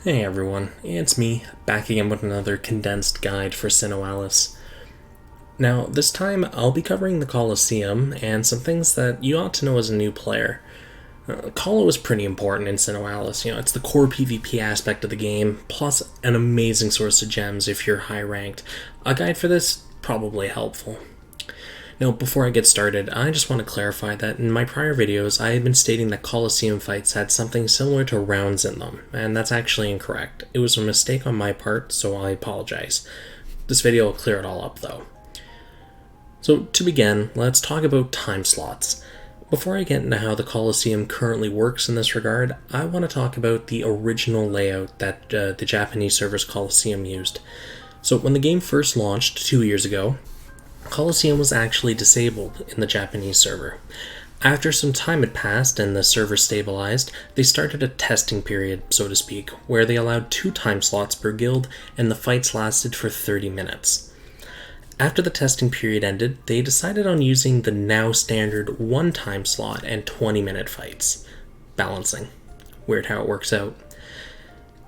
Hey everyone, it's me, back again with another condensed guide for SINoALICE. Now, this time I'll be covering the Colosseum and some things that you ought to know as a new player. Colo is pretty important in SINoALICE. It's the core PvP aspect of the game, plus an amazing source of gems if you're high ranked. A guide for this, probably helpful. Now, before I get started, I just want to clarify that in my prior videos, I had been stating that Colosseum fights had something similar to rounds in them, and that's actually incorrect. It was a mistake on my part, so I apologize. This video will clear it all up, though. So, to begin, let's talk about time slots. Before I get into how the Colosseum currently works in this regard, I want to talk about the original layout that the Japanese server's Colosseum used. So, when the game first launched 2 years ago, Colosseum was actually disabled in the Japanese server. After some time had passed and the server stabilized, they started a testing period, so to speak, where they allowed 2 time slots per guild and the fights lasted for 30 minutes. After the testing period ended, they decided on using the now standard 1 time slot and 20-minute fights. Balancing. Weird how it works out.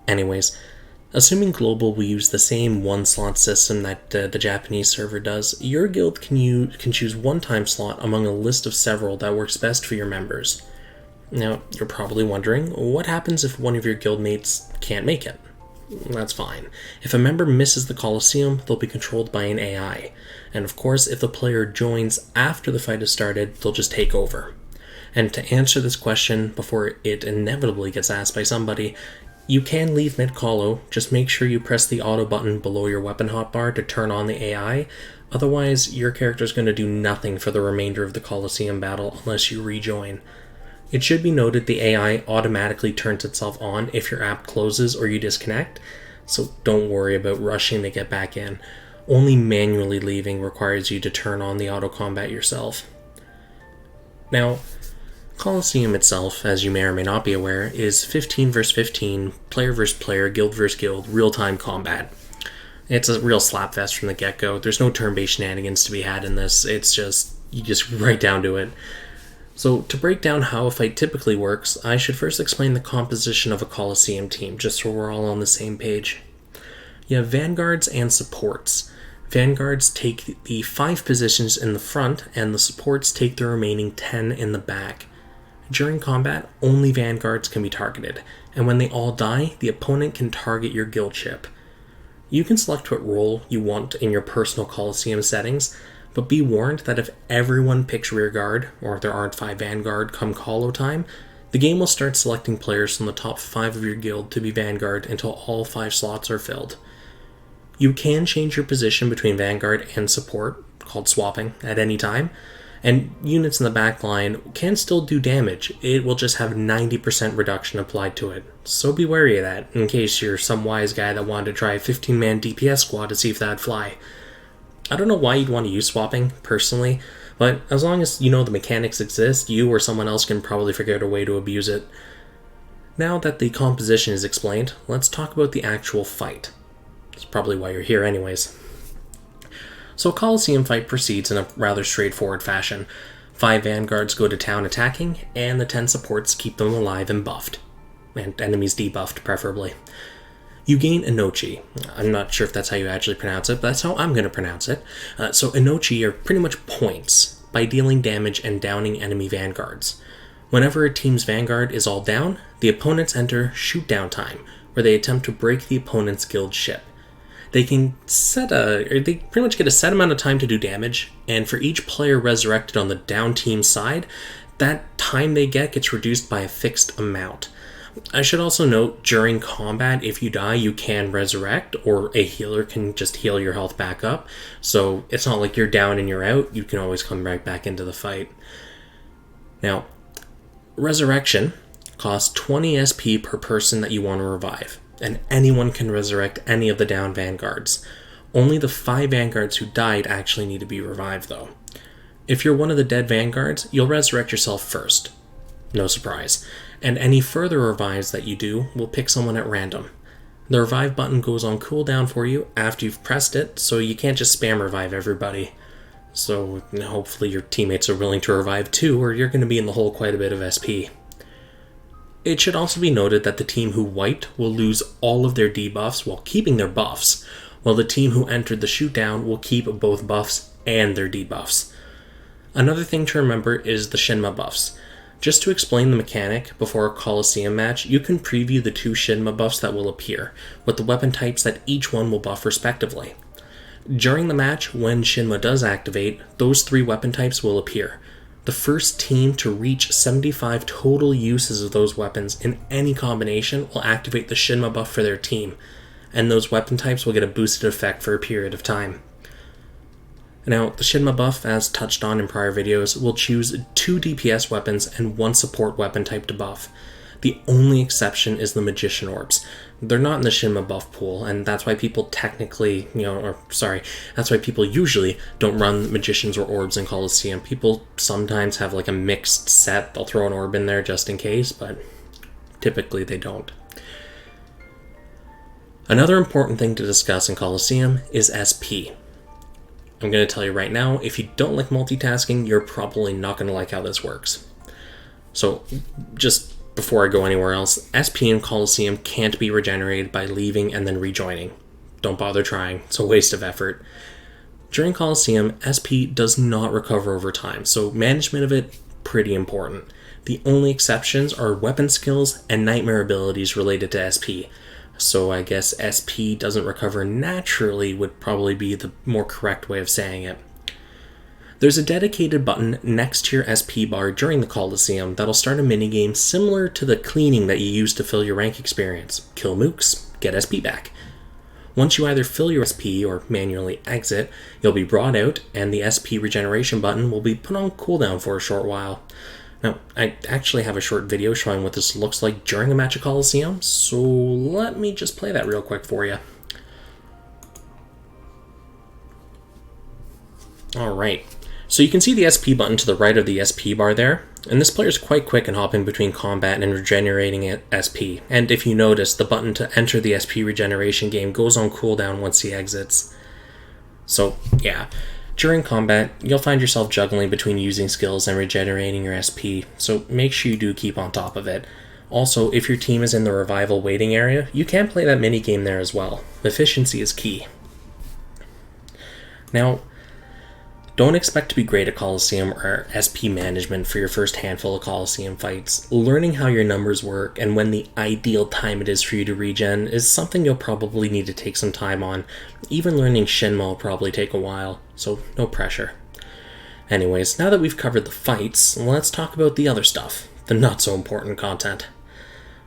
Anyways, assuming Global will use the same 1-slot system that the Japanese server does, your guild can choose 1 time slot among a list of several that works best for your members. Now, you're probably wondering, what happens if one of your guildmates can't make it? That's fine. If a member misses the Colosseum, they'll be controlled by an AI. And of course, if the player joins after the fight has started, they'll just take over. And to answer this question before it inevitably gets asked by somebody, you can leave mid-colo, just make sure you press the auto button below your weapon hotbar to turn on the AI, otherwise your character's going to do nothing for the remainder of the Colosseum battle unless you rejoin. It should be noted the AI automatically turns itself on if your app closes or you disconnect, so don't worry about rushing to get back in. Only manually leaving requires you to turn on the auto combat yourself. Now, Colosseum itself, as you may or may not be aware, is 15 vs 15, player vs player, guild vs guild, real-time combat. It's a real slapfest from the get-go. There's no turn-based shenanigans to be had in this. It's just, you just right down to it. So, to break down how a fight typically works, I should first explain the composition of a Colosseum team, just so we're all on the same page. You have vanguards and supports. Vanguards take the 5 positions in the front, and the supports take the remaining 10 in the back. During combat, only vanguards can be targeted, and when they all die, the opponent can target your guild ship. You can select what role you want in your personal Colosseum settings, but be warned that if everyone picks rearguard, or if there aren't 5 vanguard come colo time, the game will start selecting players from the top 5 of your guild to be vanguard until all 5 slots are filled. You can change your position between vanguard and support, called swapping, at any time, and units in the back line can still do damage. It will just have 90% reduction applied to it. So be wary of that, in case you're some wise guy that wanted to try a 15-man DPS squad to see if that'd fly. I don't know why you'd want to use swapping, personally, but as long as you know the mechanics exist, you or someone else can probably figure out a way to abuse it. Now that the composition is explained, let's talk about the actual fight. That's probably why you're here anyways. So a Colosseum fight proceeds in a rather straightforward fashion. 5 vanguards go to town attacking, and the 10 supports keep them alive and buffed. And enemies debuffed, preferably. You gain Inochi. I'm not sure if that's how you actually pronounce it, but that's how I'm going to pronounce it. So Inochi are pretty much points by dealing damage and downing enemy vanguards. Whenever a team's vanguard is all down, the opponents enter shoot down time, where they attempt to break the opponent's guild ship. They pretty much get a set amount of time to do damage, and for each player resurrected on the down team side, that time they get gets reduced by a fixed amount. I should also note, during combat, if you die, you can resurrect, or a healer can just heal your health back up, so it's not like you're down and you're out, you can always come right back into the fight. Now, resurrection costs 20 SP per person that you want to revive, and anyone can resurrect any of the down vanguards. Only the 5 vanguards who died actually need to be revived, though. If you're one of the dead vanguards, you'll resurrect yourself first. No surprise. And any further revives that you do will pick someone at random. The revive button goes on cooldown for you after you've pressed it, so you can't just spam revive everybody. So hopefully your teammates are willing to revive too, or you're going to be in the hole quite a bit of SP. It should also be noted that the team who wiped will lose all of their debuffs while keeping their buffs, while the team who entered the shootdown will keep both buffs and their debuffs. Another thing to remember is the Shinma Buffs. Just to explain the mechanic, before a Colosseum match, you can preview the 2 Shinma Buffs that will appear, with the weapon types that each one will buff respectively. During the match, when Shinma does activate, those 3 weapon types will appear. The first team to reach 75 total uses of those weapons in any combination will activate the Shinma buff for their team, and those weapon types will get a boosted effect for a period of time. Now, the Shinma buff, as touched on in prior videos, will choose 2 DPS weapons and 1 support weapon type to buff. The only exception is the Magician Orbs. They're not in the Shinma buff pool, and that's why people that's why people usually don't run Magicians or Orbs in Colosseum. People sometimes have like a mixed set, they'll throw an orb in there just in case, but typically they don't. Another important thing to discuss in Colosseum is SP. I'm going to tell you right now, if you don't like multitasking, you're probably not going to like how this works. So, just before I go anywhere else, SP in Colosseum can't be regenerated by leaving and then rejoining. Don't bother trying, it's a waste of effort. During Colosseum, SP does not recover over time, so management of it, pretty important. The only exceptions are weapon skills and nightmare abilities related to SP. So I guess SP doesn't recover naturally would probably be the more correct way of saying it. There's a dedicated button next to your SP bar during the Colosseum that'll start a minigame similar to the cleaning that you use to fill your rank experience. Kill mooks, get SP back. Once you either fill your SP or manually exit, you'll be brought out and the SP regeneration button will be put on cooldown for a short while. Now, I actually have a short video showing what this looks like during a match of Colosseum, so let me just play that real quick for you. Alright, so you can see the SP button to the right of the SP bar there, and this player is quite quick in hopping between combat and regenerating SP, and if you notice, the button to enter the SP regeneration game goes on cooldown once he exits. So, yeah. During combat, you'll find yourself juggling between using skills and regenerating your SP, so make sure you do keep on top of it. Also, if your team is in the revival waiting area, you can play that minigame there as well. Efficiency is key. Now, don't expect to be great at Colosseum or SP management for your first handful of Colosseum fights. Learning how your numbers work and when the ideal time it is for you to regen is something you'll probably need to take some time on. Even learning Shinma will probably take a while, so no pressure. Anyways, now that we've covered the fights, let's talk about the other stuff, the not so important content.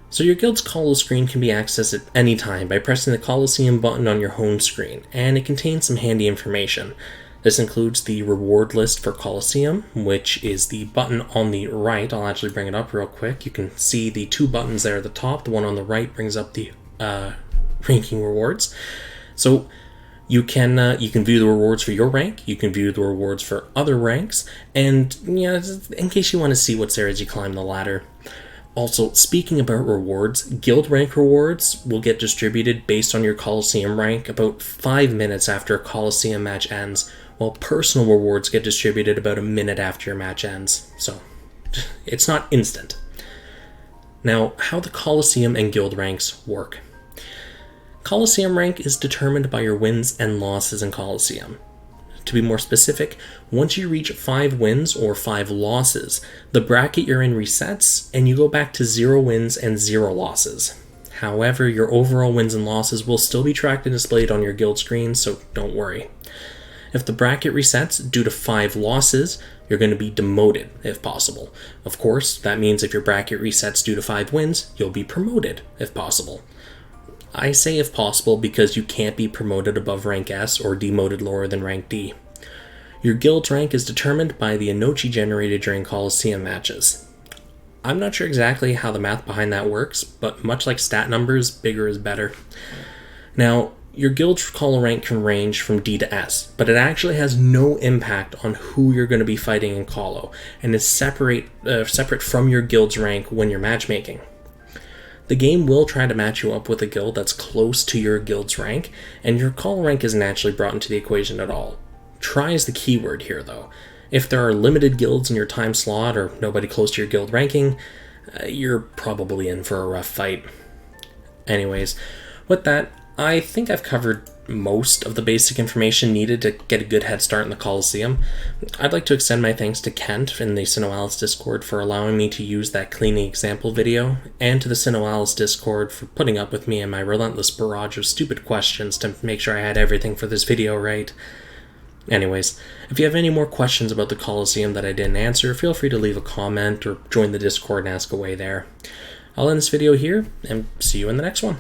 So your guild's Colo screen can be accessed at any time by pressing the Colosseum button on your home screen, and it contains some handy information. This includes the reward list for Colosseum, which is the button on the right. I'll actually bring it up real quick. You can see the 2 buttons there at the top. The one on the right brings up the ranking rewards. So you can view the rewards for your rank, you can view the rewards for other ranks, and in case you want to see what's there as you climb the ladder. Also, speaking about rewards, guild rank rewards will get distributed based on your Colosseum rank about 5 minutes after a Colosseum match ends, while personal rewards get distributed about a minute after your match ends. So, it's not instant. Now, how the Colosseum and guild ranks work. Colosseum rank is determined by your wins and losses in Colosseum. To be more specific, once you reach 5 wins or 5 losses, the bracket you're in resets and you go back to 0 wins and 0 losses. However, your overall wins and losses will still be tracked and displayed on your guild screen, so don't worry. If the bracket resets due to 5 losses, you're going to be demoted if possible. Of course, that means if your bracket resets due to 5 wins, you'll be promoted if possible. I say if possible because you can't be promoted above rank S or demoted lower than rank D. Your guild's rank is determined by the Inochi generated during Colosseum matches. I'm not sure exactly how the math behind that works, but much like stat numbers, bigger is better. Now, your guild's Colo rank can range from D to S, but it actually has no impact on who you're going to be fighting in Colo, and is separate from your guild's rank when you're matchmaking. The game will try to match you up with a guild that's close to your guild's rank, and your Colo rank isn't actually brought into the equation at all. Try is the keyword here though. If there are limited guilds in your time slot or nobody close to your guild ranking, you're probably in for a rough fight. Anyways, with that, I think I've covered most of the basic information needed to get a good head start in the Colosseum. I'd like to extend my thanks to Kent in the SINoALICE Discord for allowing me to use that cleaning example video, and to the SINoALICE Discord for putting up with me and my relentless barrage of stupid questions to make sure I had everything for this video right. Anyways, if you have any more questions about the Colosseum that I didn't answer, feel free to leave a comment or join the Discord and ask away there. I'll end this video here, and see you in the next one.